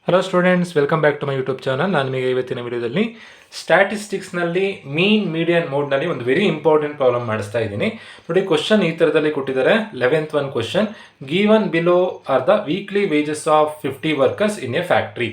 Hello students, welcome back to my YouTube channel. ನಾನು ನಿಮಗೆ ಇವತ್ತಿನ ವಿಡಿಯೋದಲ್ಲಿ ಸ್ಟ್ಯಾಟಿಸ್ಟಿಕ್ಸ್ನಲ್ಲಿ ಮೀನ್ ಮೀಡಿಯನ್ ಮೋಡ್ನಲ್ಲಿ ಒಂದು ವೆರಿ ಇಂಪಾರ್ಟೆಂಟ್ ಪ್ರಾಬ್ಲಮ್ ಮಾಡಿಸ್ತಾ ಇದ್ದೀನಿ. ನೋಡಿ, ಕ್ವಶನ್ ಈ ಥರದಲ್ಲಿ ಕೊಟ್ಟಿದ್ದಾರೆ. 11th one question: given below are the weekly wages of 50 workers in a factory.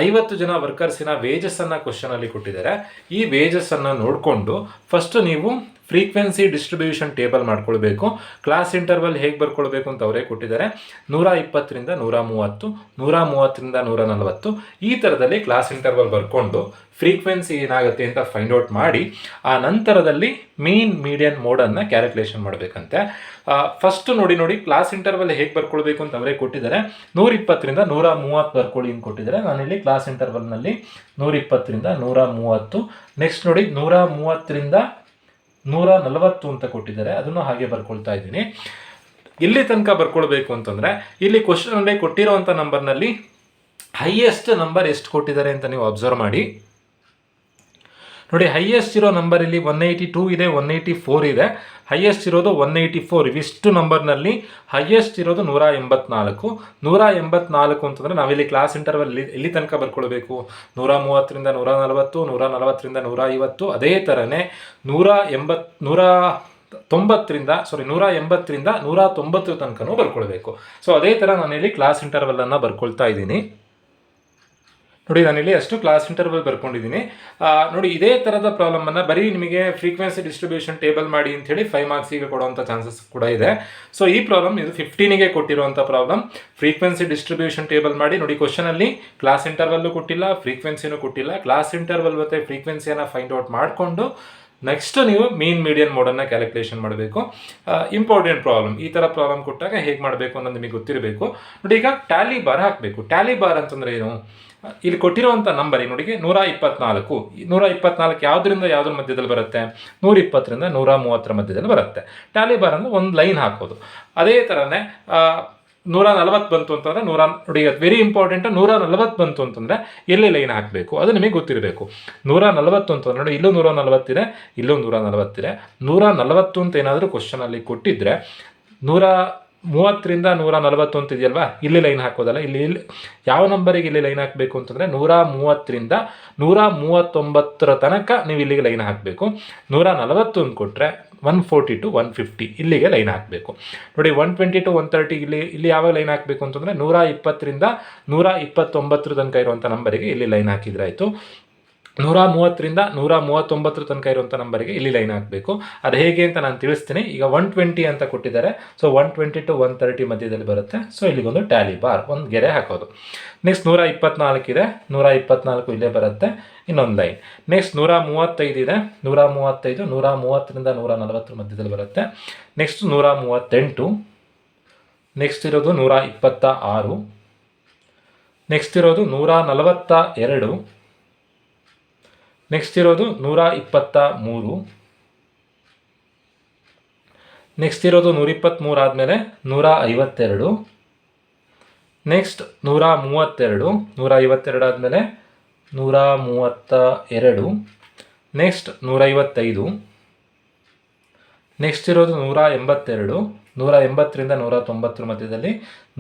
50 ಜನ ವರ್ಕರ್ಸಿನ ವೇಜಸ್ಸನ್ನು ಕ್ವಶನಲ್ಲಿ ಕೊಟ್ಟಿದ್ದಾರೆ. ಈ ವೇಜಸ್ಸನ್ನು ನೋಡಿಕೊಂಡು ಫಸ್ಟ್ ನೀವು ಫ್ರೀಕ್ವೆನ್ಸಿ ಡಿಸ್ಟ್ರಿಬ್ಯೂಷನ್ ಟೇಬಲ್ ಮಾಡ್ಕೊಳ್ಬೇಕು. ಕ್ಲಾಸ್ ಇಂಟರ್ವಲ್ ಹೇಗೆ ಬರ್ಕೊಳ್ಬೇಕು ಅಂತ ಅವರೇ ಕೊಟ್ಟಿದ್ದಾರೆ. 120ರಿಂದ 130, 130ರಿಂದ 140 ಈ ಥರದಲ್ಲಿ ಕ್ಲಾಸ್ ಇಂಟರ್ವಲ್ ಬರ್ಕೊಂಡು ಫ್ರೀಕ್ವೆನ್ಸಿ ಏನಾಗುತ್ತೆ ಅಂತ ಫೈಂಡ್ ಔಟ್ ಮಾಡಿ ಆ ನಂತರದಲ್ಲಿ ಮೀನ್ ಮೀಡಿಯನ್ ಮೋಡನ್ನು ಕ್ಯಾಲ್ಕುಲೇಷನ್ ಮಾಡಬೇಕಂತೆ. ಫಸ್ಟ್ ನೋಡಿ ಕ್ಲಾಸ್ ಇಂಟರ್ವಲ್ ಹೇಗೆ ಬರ್ಕೊಳ್ಬೇಕು ಅಂತ ಅವರೇ ಕೊಟ್ಟಿದ್ದಾರೆ. 120ರಿಂದ 130 ಬರ್ಕೊಳ್ಳಿ ಅಂತ ಕೊಟ್ಟಿದ್ದಾರೆ. ನಾನಿಲ್ಲಿ ಕ್ಲಾಸ್ ಇಂಟರ್ವಲ್ನಲ್ಲಿ 120ರಿಂದ 130, ನೆಕ್ಸ್ಟ್ ನೋಡಿ 130ರಿಂದ 140 ಅಂತ ಕೊಟ್ಟಿದ್ದಾರೆ. ಅದನ್ನು ಹಾಗೆ ಬರ್ಕೊಳ್ತಾ ಇದ್ದೀನಿ. ಇಲ್ಲಿ ತನಕ ಬರ್ಕೊಳ್ಬೇಕು ಅಂತಂದರೆ ಇಲ್ಲಿ ಕ್ವಶನಲ್ಲಿ ಕೊಟ್ಟಿರೋವಂಥ ನಂಬರ್ನಲ್ಲಿ ಹೈಯೆಸ್ಟ್ ನಂಬರ್ ಎಷ್ಟು ಕೊಟ್ಟಿದ್ದಾರೆ ಅಂತ ನೀವು ಅಬ್ಸರ್ವ್ ಮಾಡಿ. ನೋಡಿ, ಹೈಯೆಸ್ಟ್ ಇರೋ ನಂಬರ್ ಇಲ್ಲಿ 182 ಇದೆ, 184 ಇದೆ. ಹೈಯೆಸ್ಟ್ ಇರೋದು 184. ಇವಿಷ್ಟು ನಂಬರ್ನಲ್ಲಿ ಹೈಯೆಸ್ಟ್ ಇರೋದು 184. 184 ಅಂತಂದರೆ ನಾವಿಲ್ಲಿ ಕ್ಲಾಸ್ ಇಂಟರ್ವಲ್ ಇಲ್ಲಿ ತನಕ ಬರ್ಕೊಳ್ಬೇಕು. 130ರಿಂದ 140, 140ರಿಂದ 150, ಅದೇ ಥರನೇ 180ರಿಂದ 190 ತನಕನೂ ಬರ್ಕೊಳ್ಬೇಕು. ಸೊ ಅದೇ ಥರ ನಾನಿಲ್ಲಿ ಕ್ಲಾಸ್ ಇಂಟರ್ವಲನ್ನು ಬರ್ಕೊಳ್ತಾ ಇದ್ದೀನಿ. ನೋಡಿ, ನಾನಿಲ್ಲಿ ಅಷ್ಟು ಕ್ಲಾಸ್ ಇಂಟರ್ವಲ್ ಬರ್ಕೊಂಡಿದ್ದೀನಿ. ನೋಡಿ, ಇದೇ ಥರದ ಪ್ರಾಬ್ಲಮನ್ನು ಬರೀ ನಿಮಗೆ ಫ್ರೀಕ್ವೆನ್ಸಿ ಡಿಸ್ಟ್ರಿಬ್ಯೂಷನ್ ಟೇಬಲ್ ಮಾಡಿ ಅಂಥೇಳಿ 5 ಮಾರ್ಕ್ಸಿಗೆ ಕೊಡುವಂಥ ಚಾನ್ಸಸ್ ಕೂಡ ಇದೆ. ಸೊ ಈ ಪ್ರಾಬ್ಲಮ್ ಇದು 15ಗೆ ಕೊಟ್ಟಿರುವಂಥ ಪ್ರಾಬ್ಲಮ್. ಫ್ರೀಕ್ವೆನ್ಸಿ ಡಿಸ್ಟ್ರಿಬ್ಯೂಷನ್ ಟೇಬಲ್ ಮಾಡಿ. ನೋಡಿ, ಕ್ವಶನಲ್ಲಿ ಕ್ಲಾಸ್ ಇಂಟರ್ವಲ್ಲು ಕೊಟ್ಟಿಲ್ಲ, ಫ್ರೀಕ್ವೆನ್ಸಿನೂ ಕೊಟ್ಟಿಲ್ಲ. ಕ್ಲಾಸ್ ಇಂಟರ್ವಲ್ ಮತ್ತು ಫ್ರೀಕ್ವೆನ್ಸಿಯನ್ನು ಫೈಂಡ್ ಔಟ್ ಮಾಡಿಕೊಂಡು ನೆಕ್ಸ್ಟ್ ನೀವು ಮೀನ್ ಮೀಡಿಯನ್ ಮೋಡನ್ನು ಕ್ಯಾಲ್ಕುಲೇಷನ್ ಮಾಡಬೇಕು. Important problem. ಈ ಥರ ಪ್ರಾಬ್ಲಮ್ ಕೊಟ್ಟಾಗ ಹೇಗೆ ಮಾಡಬೇಕು ಅನ್ನೋದು ನಿಮಗೆ ಗೊತ್ತಿರಬೇಕು. ನೋಡಿ, ಈಗ ಟ್ಯಾಲಿ ಬಾರ್ ಹಾಕಬೇಕು. ಟ್ಯಾಲಿ ಬಾರ್ ಅಂತಂದರೆ ಏನು? ಇಲ್ಲಿ ಕೊಟ್ಟಿರುವಂಥ ನಂಬರ್ ನೋಡಿ 124. 124 ಯಾವುದರಿಂದ ಯಾವುದ್ರ ಮಧ್ಯದಲ್ಲಿ ಬರುತ್ತೆ? 120ರಿಂದ 130 ಮಧ್ಯದಲ್ಲಿ ಬರುತ್ತೆ. ಟ್ಯಾಲಿ ಬಾರ್ ಅಂದರೆ ಒಂದು ಲೈನ್ ಹಾಕೋದು. ಅದೇ ಥರನೇ 140 ಬಂತು ಅಂತಂದರೆ ನೋಡಿ, ವೆರಿ ಇಂಪಾರ್ಟೆಂಟ್. 140 ಬಂತು ಅಂತಂದರೆ ಎಲ್ಲಿ ಲೈನ್ ಹಾಕಬೇಕು ಅದು ನಿಮಗೆ ಗೊತ್ತಿರಬೇಕು. 140 ಅಂತಂದರೆ ನೋಡಿ, ಇಲ್ಲೂ 140 ಇದೆ, ಇಲ್ಲೂ 140 ಇದೆ. 140 ಅಂತ ಏನಾದರೂ ಕ್ವಶನಲ್ಲಿ ಕೊಟ್ಟಿದ್ದರೆ 130ರಿಂದ 140 ಅಂತ ಇದೆಯಲ್ವಾ, ಇಲ್ಲಿ ಲೈನ್ ಹಾಕೋದಲ್ಲ. ಇಲ್ಲಿ ಯಾವ ನಂಬರಿಗೆ ಇಲ್ಲಿ ಲೈನ್ ಹಾಕಬೇಕು ಅಂತಂದರೆ 130ರಿಂದ 139 ತನಕ ನೀವು ಇಲ್ಲಿಗೆ ಲೈನ್ ಹಾಕಬೇಕು. 140 ಅಂತ ಕೊಟ್ಟರೆ 140 to 150 ಇಲ್ಲಿಗೆ ಲೈನ್ ಹಾಕಬೇಕು. ನೋಡಿ, 120 to 130 ಇಲ್ಲಿ ಯಾವಾಗ ಲೈನ್ ಹಾಕಬೇಕು ಅಂತಂದರೆ 120ರಿಂದ 129 ತನಕ ಇರುವಂಥ ನಂಬರಿಗೆ ಇಲ್ಲಿ ಲೈನ್ ಹಾಕಿದ್ರೆ ಆಯಿತು. 130ರಿಂದ 139 ತನಕ ಇರುವಂಥ ನಂಬರಿಗೆ ಇಲ್ಲಿ ಲೈನ್ ಹಾಕಬೇಕು. ಅದು ಹೇಗೆ ಅಂತ ನಾನು ತಿಳಿಸ್ತೀನಿ. ಈಗ 120 ಅಂತ ಕೊಟ್ಟಿದ್ದಾರೆ. ಸೊ 120 to 130 ಮಧ್ಯದಲ್ಲಿ ಬರುತ್ತೆ. ಸೊ ಇಲ್ಲಿಗೊಂದು ಟ್ಯಾಲಿ ಬಾರ್, ಒಂದು ಗೆರೆ ಹಾಕೋದು. ನೆಕ್ಸ್ಟ್ 124 ಇದೆ, 124 ಇಲ್ಲೇ ಬರುತ್ತೆ, ಇನ್ನೊಂದು ಲೈನ್. ನೆಕ್ಸ್ಟ್ 135 ಇದೆ, 135 130ರಿಂದ 140 ಮಧ್ಯದಲ್ಲಿ ಬರುತ್ತೆ. ನೆಕ್ಸ್ಟ್ 138, ನೆಕ್ಸ್ಟ್ ಇರೋದು 126, ನೆಕ್ಸ್ಟ್ ಇರೋದು 142, ನೆಕ್ಸ್ಟ್ ಇರೋದು 123, ನೆಕ್ಸ್ಟ್ ಇರೋದು 123 ಆದಮೇಲೆ 152, ನೆಕ್ಸ್ಟ್ 132, 152 ಆದಮೇಲೆ 132, ನೆಕ್ಸ್ಟ್ 155, ನೆಕ್ಸ್ಟ್ ಇರೋದು 182, 180ರಿಂದ 190 ಮಧ್ಯದಲ್ಲಿ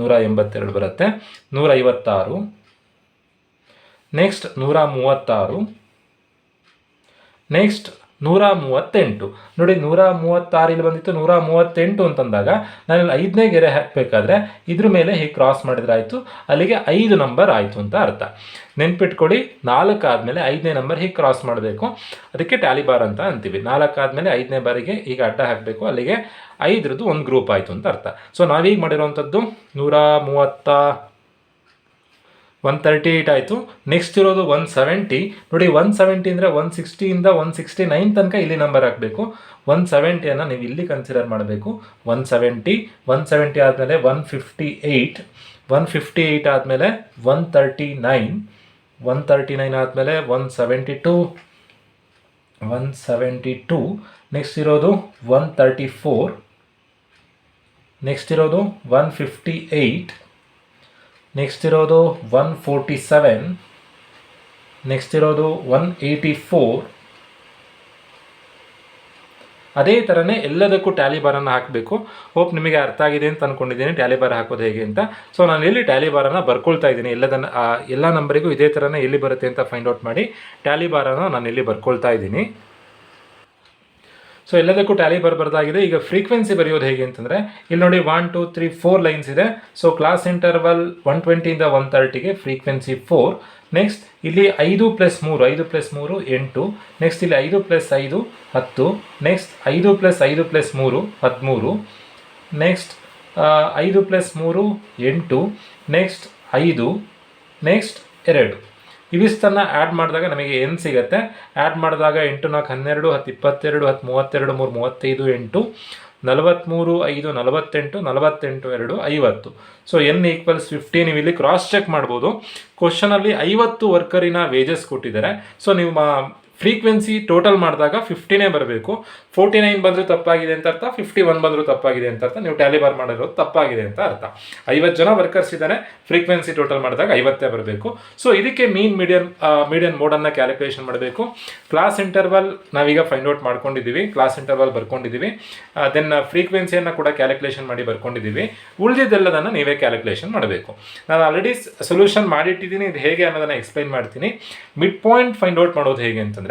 182 ಬರುತ್ತೆ. 156, ನೆಕ್ಸ್ಟ್ 136, ನೆಕ್ಸ್ಟ್ 138. ನೋಡಿ, 136 ಇಲ್ಲಿ ಬಂದಿತ್ತು, 138 ಅಂತಂದಾಗ ನಾನಿಲ್ಲಿ 5ನೇ ಗೆರೆ ಹಾಕಬೇಕಾದ್ರೆ ಇದ್ರ ಮೇಲೆ ಹೀಗೆ ಕ್ರಾಸ್ ಮಾಡಿದ್ರೆ ಆಯಿತು. ಅಲ್ಲಿಗೆ 5 ನಂಬರ್ ಆಯಿತು ಅಂತ ಅರ್ಥ. ನೆನ್ಪಿಟ್ಕೊಳ್ಳಿ, 4 ಆದಮೇಲೆ 5ನೇ ನಂಬರ್ ಹೀಗೆ ಕ್ರಾಸ್ ಮಾಡಬೇಕು. ಅದಕ್ಕೆ ಟ್ಯಾಲಿ ಬಾರ್ ಅಂತ ಅಂತೀವಿ. 4 ಆದಮೇಲೆ 5ನೇ ಬಾರಿಗೆ ಈಗ ಅಡ್ಡ ಹಾಕಬೇಕು. ಅಲ್ಲಿಗೆ 5ರದ್ದು ಒಂದು ಗ್ರೂಪ್ ಆಯಿತು ಅಂತ ಅರ್ಥ. ಸೊ ನಾವೀಗ ಮಾಡಿರೋವಂಥದ್ದು 138 ಆಯಿತು. ನೆಕ್ಸ್ಟ್ ಇರೋದು 170. ನೋಡಿ, 170 ಅಂದರೆ 160ಇಂದ 169 ತನಕ ಇಲ್ಲಿ ನಂಬರ್ ಹಾಕಬೇಕು. 170 ನೀವು ಇಲ್ಲಿ ಕನ್ಸಿಡರ್ ಮಾಡಬೇಕು. 170 ಆದಮೇಲೆ 158, 158 ಆದಮೇಲೆ 139, 139 ಆದಮೇಲೆ 172, ನೆಕ್ಸ್ಟ್ ಇರೋದು 134, ನೆಕ್ಸ್ಟ್ ಇರೋದು 158, ನೆಕ್ಸ್ಟ್ ಇರೋದು 147, ನೆಕ್ಸ್ಟ್ ಇರೋದು 184, ಅದೇ ಥರನೇ ಎಲ್ಲದಕ್ಕೂ ಟ್ಯಾಲಿ ಬಾರನ್ನು ಹಾಕಬೇಕು. ಹೋಪ್ ನಿಮಗೆ ಅರ್ಥ ಆಗಿದೆ ಅಂತ ಅಂದ್ಕೊಂಡಿದ್ದೀನಿ ಟ್ಯಾಲಿ ಬಾರ್ ಹಾಕೋದು ಹೇಗೆ ಅಂತ. ಸೊ ನಾನು ಇಲ್ಲಿ ಟ್ಯಾಲಿ ಬಾರನ್ನು ಬರ್ಕೊಳ್ತಾ ಇದ್ದೀನಿ. ಎಲ್ಲ ನಂಬರಿಗೂ ಇದೇ ಥರನೇ ಎಲ್ಲಿ ಬರುತ್ತೆ ಅಂತ ಫೈಂಡ್ ಔಟ್ ಮಾಡಿ ಟ್ಯಾಲಿ ಬಾರನ್ನು ನಾನು ಇಲ್ಲಿ ಬರ್ಕೊಳ್ತಾ ಇದ್ದೀನಿ. ಸೊ ಎಲ್ಲದಕ್ಕೂ ಟ್ಯಾಲಿ ಬರ್ದಾಗಿದೆ. ಈಗ ಫ್ರೀಕ್ವೆನ್ಸಿ ಬರೆಯೋದು ಹೇಗೆ ಅಂತಂದರೆ ಇಲ್ಲಿ ನೋಡಿ 1 2 3 4 ಲೈನ್ಸ್ ಇದೆ. ಸೊ ಕ್ಲಾಸ್ ಇಂಟರ್ವಲ್ 120 130ಗೆ ಫ್ರೀಕ್ವೆನ್ಸಿ 4. ನೆಕ್ಸ್ಟ್ ಇಲ್ಲಿ 5 + 3 5 + 3 8. ನೆಕ್ಸ್ಟ್ ಇಲ್ಲಿ 5 + 5 10. ನೆಕ್ಸ್ಟ್ 5 + 5 + 3 13. ನೆಕ್ಸ್ಟ್ 5 + 3 8. ನೆಕ್ಸ್ಟ್ 5. ನೆಕ್ಸ್ಟ್ 2. ಇವಿಷ್ಟನ್ನು ಆ್ಯಡ್ ಮಾಡಿದಾಗ ನಮಗೆ n ಸಿಗುತ್ತೆ. ಆ್ಯಡ್ ಮಾಡಿದಾಗ 8 4 12 10 22 10 32 3 35 8 43 5 48 48 2 50. So n = 50. ನೀವು ಇಲ್ಲಿ ಕ್ರಾಸ್ ಚೆಕ್ ಮಾಡ್ಬೋದು. ಕ್ವಶನಲ್ಲಿ 50 ವರ್ಕರಿನ ವೇಜಸ್ ಕೊಟ್ಟಿದ್ದಾರೆ. ಸೊ ನೀವು ಫ್ರೀಕ್ವೆನ್ಸಿ ಟೋಟಲ್ ಮಾಡಿದಾಗ 50ನೇ ಬರಬೇಕು. 49 ಬಂದರೂ ತಪ್ಪಾಗಿದೆ ಅಂತ ಅರ್ಥ, 51 ಬಂದರೂ ತಪ್ಪಾಗಿದೆ ಅಂತ ಅರ್ಥ. ನೀವು ಟ್ಯಾಲಿ ಬಾರ್ ಮಾಡಿರೋದು ತಪ್ಪಾಗಿದೆ ಅಂತ ಅರ್ಥ. 50 ಜನ ವರ್ಕರ್ಸ್ ಇದ್ದಾರೆ, ಫ್ರೀಕ್ವೆನ್ಸಿ ಟೋಟಲ್ ಮಾಡಿದಾಗ 50 ಬರಬೇಕು. ಸೊ ಇದಕ್ಕೆ ಮೀಡಿಯನ್ ಮೋಡನ್ನು ಕ್ಯಾಲ್ಕುಲೇಷನ್ ಮಾಡಬೇಕು. ಕ್ಲಾಸ್ ಇಂಟರ್ವಲ್ ನಾವೀಗ ಫೈಂಡ್ ಔಟ್ ಮಾಡ್ಕೊಂಡಿದ್ದೀವಿ, ಕ್ಲಾಸ್ ಇಂಟರ್ವಲ್ ಬರ್ಕೊಂಡಿದ್ದೀವಿ. ದೆನ್ ಫ್ರೀಕ್ವೆನ್ಸಿಯನ್ನು ಕೂಡ ಕ್ಯಾಲ್ಕುಲೇಷನ್ ಮಾಡಿ ಬರ್ಕೊಂಡಿದ್ದೀವಿ. ಉಳಿದಿದ್ದೆಲ್ಲದನ್ನು ನೀವೇ ಕ್ಯಾಲ್ಕುಲೇಷನ್ ಮಾಡಬೇಕು. ನಾನು ಆಲ್ರೆಡಿ ಸೊಲ್ಯೂಷನ್ ಮಾಡಿಟ್ಟಿದ್ದೀನಿ. ಇದು ಹೇಗೆ ಅನ್ನೋದನ್ನು ಎಕ್ಸ್ಪ್ಲೈನ್ ಮಾಡ್ತೀನಿ. ಮಿಡ್ ಪಾಯಿಂಟ್ ಫೈಂಡ್ ಔಟ್ ಮಾಡೋದು ಹೇಗೆ ಅಂತಂದರೆ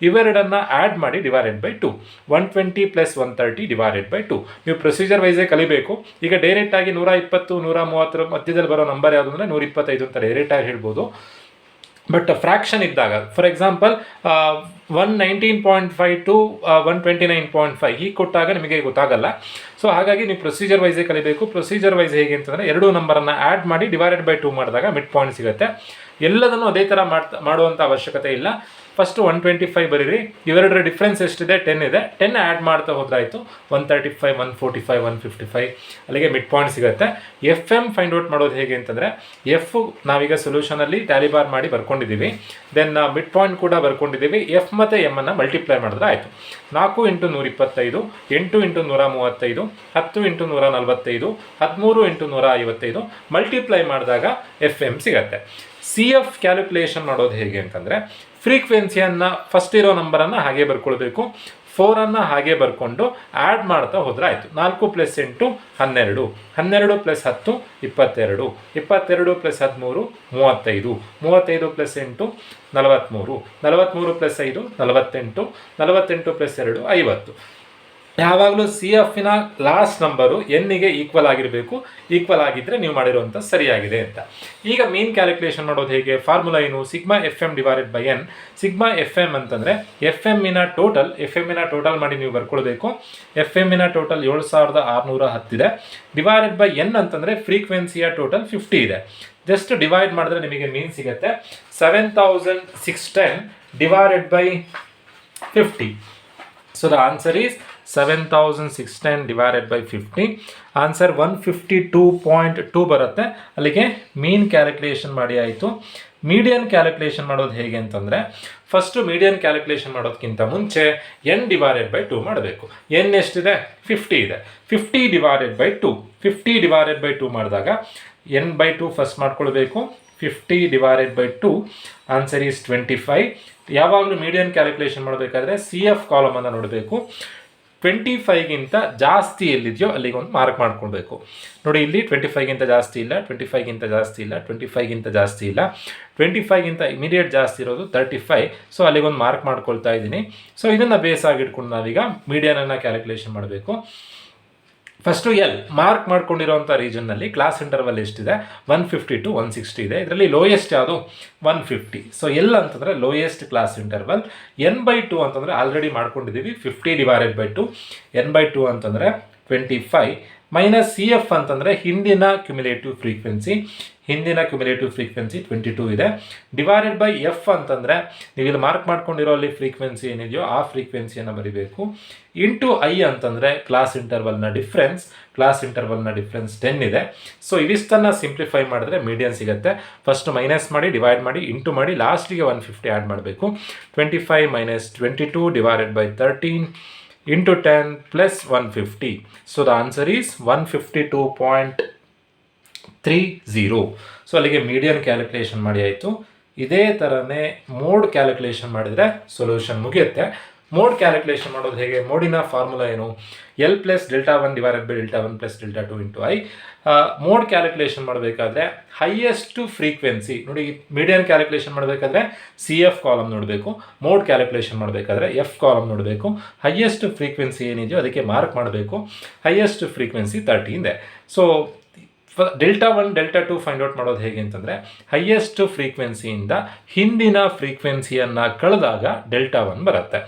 ಇವೆರಡನ್ನು ಆ್ಯಡ್ ಮಾಡಿ /2 120 + 130 /2. ನೀವು ಪ್ರೊಸೀಜರ್ ವೈಸೇ ಕಲಿಬೇಕು. ಈಗ ಡೈರೆಕ್ಟಾಗಿ 120 130 ಮಧ್ಯದಲ್ಲಿ ಬರೋ ನಂಬರ್ ಯಾವುದು ಅಂದರೆ 125 ಅಂತ ಡೈರೆಕ್ಟಾಗಿ ಹೇಳ್ಬೋದು. ಬಟ್ ಫ್ರ್ಯಾಕ್ಷನ್ ಇದ್ದಾಗ ಫಾರ್ ಎಕ್ಸಾಂಪಲ್ 119.5 to 129.5 ಹೀಗೆ ಕೊಟ್ಟಾಗ ನಿಮಗೆ ಗೊತ್ತಾಗಲ್ಲ. ಸೊ ಹಾಗಾಗಿ ನೀವು ಪ್ರೊಸೀಜರ್ ವೈಸೇ ಕಲಿಬೇಕು. ಪ್ರೊಸೀಜರ್ ವೈಸ್ ಹೇಗೆ ಅಂತಂದರೆ ಎರಡೂ ನಂಬರನ್ನು ಆ್ಯಡ್ ಮಾಡಿ /2 ಮಾಡಿದಾಗ ಮಿಡ್ ಪಾಯಿಂಟ್ ಸಿಗುತ್ತೆ. ಎಲ್ಲದನ್ನು ಅದೇ ಥರ ಮಾಡುವಂಥ ಅವಶ್ಯಕತೆ ಇಲ್ಲ. ಫಸ್ಟು 125 ಬರೀರಿ. ಇವೆರಡರ ಡಿಫ್ರೆನ್ಸ್ ಎಷ್ಟಿದೆ? 10 ಇದೆ. 10 ಆ್ಯಡ್ ಮಾಡ್ತಾ ಹೋದ್ರಾಯಿತು. 135 145 155 ಅಲ್ಲಿಗೆ ಮಿಡ್ ಪಾಯಿಂಟ್ ಸಿಗುತ್ತೆ. FM ಫೈಂಡ್ ಔಟ್ ಮಾಡೋದು ಹೇಗೆ ಅಂತಂದರೆ ಎಫ್ ನಾವೀಗ ಸೊಲ್ಯೂಷನಲ್ಲಿ ಟ್ಯಾಲಿ ಬಾರ್ ಮಾಡಿ ಬರ್ಕೊಂಡಿದ್ದೀವಿ. ದೆನ್ ಮಿಡ್ ಪಾಯಿಂಟ್ ಕೂಡ ಬರ್ಕೊಂಡಿದ್ದೀವಿ. ಎಫ್ ಮತ್ತು ಎಮ್ ಅನ್ನು ಮಲ್ಟಿಪ್ಲೈ ಮಾಡಿದ್ರೆ ಆಯಿತು. 4 × 125 8 × 135 10 × 145 13 × 155 ಮಲ್ಟಿಪ್ಲೈ ಮಾಡಿದಾಗ FM ಸಿಗುತ್ತೆ. CF ಕ್ಯಾಲ್ಕುಲೇಷನ್ ಮಾಡೋದು ಹೇಗೆ ಅಂತಂದರೆ ಫ್ರೀಕ್ವೆನ್ಸಿಯನ್ನು ಫಸ್ಟ್ ಇರೋ ನಂಬರನ್ನು ಹಾಗೆ ಬರ್ಕೊಳ್ಬೇಕು. 4 ಹಾಗೆ ಬರ್ಕೊಂಡು ಆ್ಯಡ್ ಮಾಡ್ತಾ ಹೋದ್ರೆ ಆಯಿತು. 4 + 8 12 12 + 10 22 22 + 13 35 35 + 8 43 43 + 5 48 48 + 2 50. ಯಾವಾಗಲೂ CFನ ಲಾಸ್ಟ್ ನಂಬರು ಎನ್ನಿಗೆ ಈಕ್ವಲ್ ಆಗಿರಬೇಕು. ಈಕ್ವಲ್ ಆಗಿದ್ದರೆ ನೀವು ಮಾಡಿರುವಂಥ ಸರಿಯಾಗಿದೆ ಅಂತ. ಈಗ ಮೀನ್ ಕ್ಯಾಲ್ಕುಲೇಷನ್ ಮಾಡೋದು ಹೇಗೆ? ಫಾರ್ಮುಲಾ ಏನು? σFM / n. σFM ಅಂತಂದರೆ ಎಫ್ಎಮ್ಮಿನ ಟೋಟಲ್ ಮಾಡಿ ನೀವು ಬರ್ಕೊಳ್ಬೇಕು. ಎಫ್ಎಮ್ಮಿನ ಟೋಟಲ್ 7610 ಇದೆ. /n ಅಂತಂದರೆ ಫ್ರೀಕ್ವೆನ್ಸಿಯ ಟೋಟಲ್ 50 ಇದೆ. ಜಸ್ಟ್ ಡಿವೈಡ್ ಮಾಡಿದ್ರೆ ನಿಮಗೆ ಮೀನ್ ಸಿಗುತ್ತೆ 7610 / 50. So the answer is 7610 / 50. Answer 152.2 ಬರುತ್ತೆ. ಅಲ್ಲಿಗೆ ಮೀನ್ ಕ್ಯಾಲ್ಕುಲೇಷನ್ ಮಾಡಿ ಆಯಿತು. ಮೀಡಿಯನ್ ಕ್ಯಾಲ್ಕುಲೇಷನ್ ಮಾಡೋದು ಹೇಗೆ ಅಂತಂದರೆ ಫಸ್ಟು ಮೀಡಿಯನ್ ಕ್ಯಾಲ್ಕುಲೇಷನ್ ಮಾಡೋದಕ್ಕಿಂತ ಮುಂಚೆ n /2 ಮಾಡಬೇಕು. n ಎಷ್ಟಿದೆ? 50 ಇದೆ. 50 / 2 50 / 2 ಮಾಡಿದಾಗ n/2 ಫಸ್ಟ್ ಮಾಡ್ಕೊಳ್ಬೇಕು. 50 / 2 ಆನ್ಸರ್ ಈಸ್ 25. ಯಾವಾಗಲೂ ಮೀಡಿಯನ್ ಕ್ಯಾಲ್ಕುಲೇಷನ್ ಮಾಡಬೇಕಾದ್ರೆ CF ಕಾಲಮನ್ನು ನೋಡಬೇಕು. 25ಗಿಂತ ಜಾಸ್ತಿ ಎಲ್ಲಿದೆಯೋ ಅಲ್ಲಿಗೆ ಒಂದು ಮಾರ್ಕ್ ಮಾಡ್ಕೊಳ್ಬೇಕು. ನೋಡಿ ಇಲ್ಲಿ 25ಗಿಂತ ಜಾಸ್ತಿ ಇಲ್ಲ, 25ಗಿಂತ ಜಾಸ್ತಿ ಇಲ್ಲ, 25ಗಿಂತ ಜಾಸ್ತಿ ಇಲ್ಲ, 25ಗಿಂತ ಇಮಿಡಿಯೇಟ್ ಜಾಸ್ತಿ ಇರೋದು 35. ಸೊ ಅಲ್ಲಿಗೊಂದು ಮಾರ್ಕ್ ಮಾಡ್ಕೊಳ್ತಾ ಇದ್ದೀನಿ. ಸೊ ಇದನ್ನು ಬೇಸ್ ಆಗಿಟ್ಕೊಂಡು ನಾವೀಗ ಮೀಡಿಯನನ್ನು ಕ್ಯಾಲ್ಕುಲೇಷನ್ ಮಾಡಬೇಕು. ಫಸ್ಟು ಮಾರ್ಕ್ ಮಾಡ್ಕೊಂಡಿರೋಂಥ ರೀಜನ್ನಲ್ಲಿ ಕ್ಲಾಸ್ ಇಂಟರ್ವಲ್ ಎಷ್ಟಿದೆ? 150 to 160 ಇದೆ. ಇದರಲ್ಲಿ ಲೋಯೆಸ್ಟ್ ಯಾವುದು? 150. ಸೊ ಅಂತಂದರೆ ಲೋಯೆಸ್ಟ್ ಕ್ಲಾಸ್ ಇಂಟರ್ವಲ್. n/2 ಅಂತಂದರೆ ಆಲ್ರೆಡಿ ಮಾಡ್ಕೊಂಡಿದ್ದೀವಿ 50 / 2. n/2 ಅಂತಂದರೆ 25 ಮೈನಸ್ CF ಅಂತಂದರೆ ಹಿಂದಿನ ಕ್ಯುಮ್ಯುಲೇಟಿವ್ ಫ್ರೀಕ್ವೆನ್ಸಿ 22 ಇದೆ. /F ಅಂತಂದರೆ ನೀವು ಇಲ್ಲಿ ಮಾರ್ಕ್ ಮಾಡ್ಕೊಂಡಿರೋ ಅಲ್ಲಿ ಫ್ರೀಕ್ವೆನ್ಸಿ ಏನಿದೆಯೋ ಆ ಫ್ರೀಕ್ವೆನ್ಸಿಯನ್ನು ಬರೀಬೇಕು. I ಅಂತಂದರೆ ಕ್ಲಾಸ್ ಇಂಟರ್ವಲ್ನ ಡಿಫ್ರೆನ್ಸ್ 10 ಇದೆ. ಸೊ ಇವಿಷ್ಟನ್ನು ಸಿಂಪ್ಲಿಫೈ ಮಾಡಿದ್ರೆ ಮೀಡಿಯನ್ ಸಿಗುತ್ತೆ. ಫಸ್ಟ್ ಮೈನಸ್ ಮಾಡಿ, ಡಿವೈಡ್ ಮಾಡಿ, ಇಂಟು ಮಾಡಿ, ಲಾಸ್ಟಿಗೆ 150 ಆ್ಯಡ್ ಮಾಡಬೇಕು. 25 - 22 / 13 into 10 plus 150. So the answer is 152.30. So ಅಲ್ಲಿಗೆ ಮೀಡಿಯನ್ ಕ್ಯಾಲ್ಕುಲೇಷನ್ ಮಾಡಿ ಆಯಿತು. ಇದೇ ಥರನೇ ಮೋಡ್ ಕ್ಯಾಲ್ಕುಲೇಷನ್ ಮಾಡಿದರೆ ಸೊಲ್ಯೂಷನ್ ಮುಗಿಯುತ್ತೆ. ಮೋಡ್ ಕ್ಯಾಲ್ಕುಲೇಷನ್ ಮಾಡೋದು ಹೇಗೆ? ಮೋಡಿನ ಫಾರ್ಮುಲಾ ಏನು? L plus delta 1 divided by delta 1 plus delta 2 into I. Mode calculation ಮಾಡಬೇಕಾದ್ರೆ ಹೈಯೆಸ್ಟ್ ಫ್ರೀಕ್ವೆನ್ಸಿ ನೋಡಿ, ಮೀಡಿಯನ್ ಕ್ಯಾಲ್ಕುಲೇಷನ್ ಮಾಡಬೇಕಾದ್ರೆ CF ಕಾಲಮ್ ನೋಡಬೇಕು, ಮೋಡ್ ಕ್ಯಾಲ್ಕುಲೇಷನ್ ಮಾಡಬೇಕಾದ್ರೆ F ಕಾಲಮ್ ನೋಡಬೇಕು. ಹೈಯೆಸ್ಟ್ ಫ್ರೀಕ್ವೆನ್ಸಿ ಏನಿದೆಯೋ ಅದಕ್ಕೆ ಮಾರ್ಕ್ ಮಾಡಬೇಕು. ಹೈಯೆಸ್ಟ್ ಫ್ರೀಕ್ವೆನ್ಸಿ 30 ಇದೆ. So delta 1 delta 2 find out ಮಾಡೋದು ಹೇಗೆ ಅಂತಂದರೆ, ಹೈಯೆಸ್ಟ್ ಫ್ರೀಕ್ವೆನ್ಸಿಯಿಂದ ಹಿಂದಿನ ಫ್ರೀಕ್ವೆನ್ಸಿಯನ್ನು ಕಳೆದಾಗ ಡೆಲ್ಟಾ 1 ಬರುತ್ತೆ.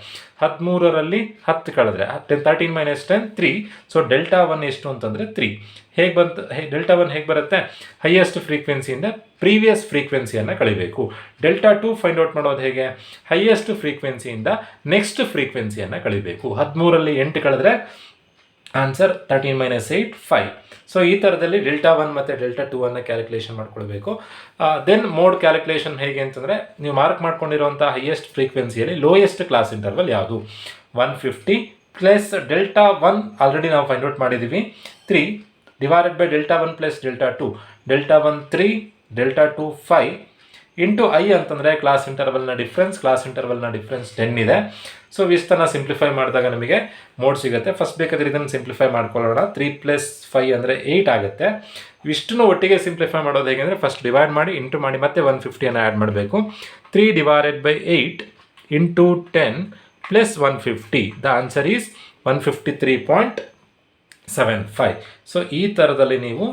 13ರಲ್ಲಿ 10 ಕಳೆದ್ರೆ 13 - 10 3. ಸೊ ಡೆಲ್ಟಾ 1 ಎಷ್ಟು ಅಂತಂದರೆ 3. ಹೇಗೆ ಬಂತು ಡೆಲ್ಟಾ 1 ಹೇಗೆ ಬರುತ್ತೆ? ಹೈಯೆಸ್ಟ್ ಫ್ರೀಕ್ವೆನ್ಸಿಯಿಂದ ಪ್ರೀವಿಯಸ್ ಫ್ರೀಕ್ವೆನ್ಸಿಯನ್ನು ಕಳಿಬೇಕು. ಡೆಲ್ಟಾ 2 ಫೈಂಡ್ ಔಟ್ ಮಾಡೋದು ಹೇಗೆ? Highest ಫ್ರೀಕ್ವೆನ್ಸಿಯಿಂದ next ಫ್ರೀಕ್ವೆನ್ಸಿಯನ್ನು ಕಳಿಬೇಕು. 13ರಲ್ಲಿ 8 ಕಳೆದ್ರೆ ಆನ್ಸರ್ 13 - 8 5. ಸೊ ಈ ಥರದಲ್ಲಿ ಡೆಲ್ಟಾ 1 ಮತ್ತು ಡೆಲ್ಟಾ 2 ಅನ್ನು ಕ್ಯಾಲ್ಕುಲೇಷನ್ ಮಾಡ್ಕೊಳ್ಬೇಕು. ದೆನ್ ಮೋಡ್ ಕ್ಯಾಲ್ಕುಲೇಷನ್ ಹೇಗೆ ಅಂತಂದರೆ, ನೀವು ಮಾರ್ಕ್ ಮಾಡ್ಕೊಂಡಿರುವಂಥ ಹೈಯೆಸ್ಟ್ ಫ್ರೀಕ್ವೆನ್ಸಿಯಲ್ಲಿ ಲೋಯೆಸ್ಟ್ ಕ್ಲಾಸ್ ಇಂಟರ್ವಲ್ ಯಾವುದು? 150 ಪ್ಲಸ್ ಡೆಲ್ಟಾ 1 ಆಲ್ರೆಡಿ ನಾವು ಫೈಂಡ್ ಔಟ್ ಮಾಡಿದ್ದೀವಿ 3 divided by delta 1 plus delta 2. Delta 1 3, delta 2 5 into I ಅಂತಂದರೆ ಕ್ಲಾಸ್ ಇಂಟರ್ವಲ್ನ ಡಿಫ್ರೆನ್ಸ್ 10 ಇದೆ. ಸೊ ಇಷ್ಟನ್ನು ಸಿಂಪ್ಲಿಫೈ ಮಾಡಿದಾಗ ನಮಗೆ ಮೋಡ್ ಸಿಗುತ್ತೆ. ಫಸ್ಟ್ ಬೇಕಾದರೆ ಇದನ್ನು ಸಿಂಪ್ಲಿಫೈ ಮಾಡ್ಕೊಳ್ಳೋಣ. 3 + 5 ಅಂದರೆ 8 ಆಗುತ್ತೆ. ಇಷ್ಟನ್ನು ಒಟ್ಟಿಗೆ ಸಿಂಪ್ಲಿಫೈ ಮಾಡೋದು ಹೇಗೆ ಅಂದರೆ, ಫಸ್ಟ್ ಡಿವೈಡ್ ಮಾಡಿ ಇಂಟು ಮಾಡಿ ಮತ್ತೆ 150 ಆ್ಯಡ್ ಮಾಡಬೇಕು. 3 divided by 8 into 10 plus 150. The answer is 153.75. So ಈ ಥರದಲ್ಲಿ ನೀವು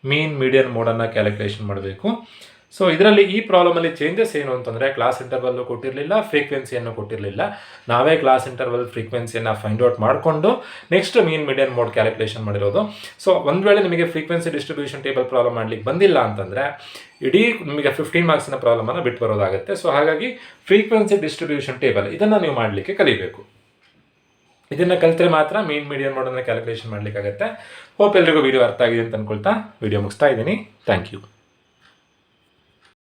ಮೀನ್ ಮೀಡಿಯನ್ ಮೋಡನ್ನು ಕ್ಯಾಲ್ಕುಲೇಷನ್ ಮಾಡಬೇಕು. ಸೊ ಇದರಲ್ಲಿ ಈ ಪ್ರಾಬ್ಲಮಲ್ಲಿ ಚೇಂಜಸ್ ಏನು ಅಂತಂದರೆ, ಕ್ಲಾಸ್ ಇಂಟರ್ವಲ್ಲು ಕೊಟ್ಟಿರಲಿಲ್ಲ, ಫ್ರೀಕ್ವೆನ್ಸಿಯನ್ನು ಕೊಟ್ಟಿರಲಿಲ್ಲ. ನಾವೇ ಕ್ಲಾಸ್ ಇಂಟರ್ವಲ್ ಫ್ರೀಕ್ವೆನ್ಸಿಯನ್ನು ಫೈಂಡ್ ಔಟ್ ಮಾಡಿಕೊಂಡು ನೆಕ್ಸ್ಟ್ ಮೀನ್ ಮೀಡಿಯನ್ ಮೋಡ್ ಕ್ಯಾಲ್ಕುಲೇಷನ್ ಮಾಡಿರೋದು. ಸೊ ಒಂದು ವೇಳೆ ನಿಮಗೆ ಫ್ರೀಕ್ವೆನ್ಸಿ ಡಿಸ್ಟ್ರಿಬ್ಯೂಷನ್ ಟೇಬಲ್ ಪ್ರಾಬ್ಲಮ್ ಮಾಡಲಿಕ್ಕೆ ಬಂದಿಲ್ಲ ಅಂತಂದರೆ, ಇಡೀ ನಿಮಗೆ 15 ಮಾರ್ಕ್ಸಿನ ಪ್ರಾಬ್ಲಮನ್ನು ಬಿಟ್ಟು ಬರೋದಾಗುತ್ತೆ. ಸೊ ಹಾಗಾಗಿ ಫ್ರೀಕ್ವೆನ್ಸಿ ಡಿಸ್ಟ್ರಿಬ್ಯೂಷನ್ ಟೇಬಲ್ ಇದನ್ನು ನೀವು ಮಾಡಲಿಕ್ಕೆ ಕಲಿಬೇಕು. ಇದನ್ನು ಕಲಿತರೆ ಮಾತ್ರ ಮೀನ್ ಮೀಡಿಯನ್ ಮೋಡನ್ನು ಕ್ಯಾಲ್ಕುಲೇಷನ್ ಮಾಡಲಿಕ್ಕಾಗತ್ತೆ. ಹೋಪ್ ಎಲ್ರಿಗೂ ವಿಡಿಯೋ ಅರ್ಥ ಆಗಿದೆ ಅಂತ ಅಂದ್ಕೊಳ್ತಾ ವಿಡಿಯೋ ಮುಗಿಸ್ತಾ ಇದ್ದೀನಿ. Thank you.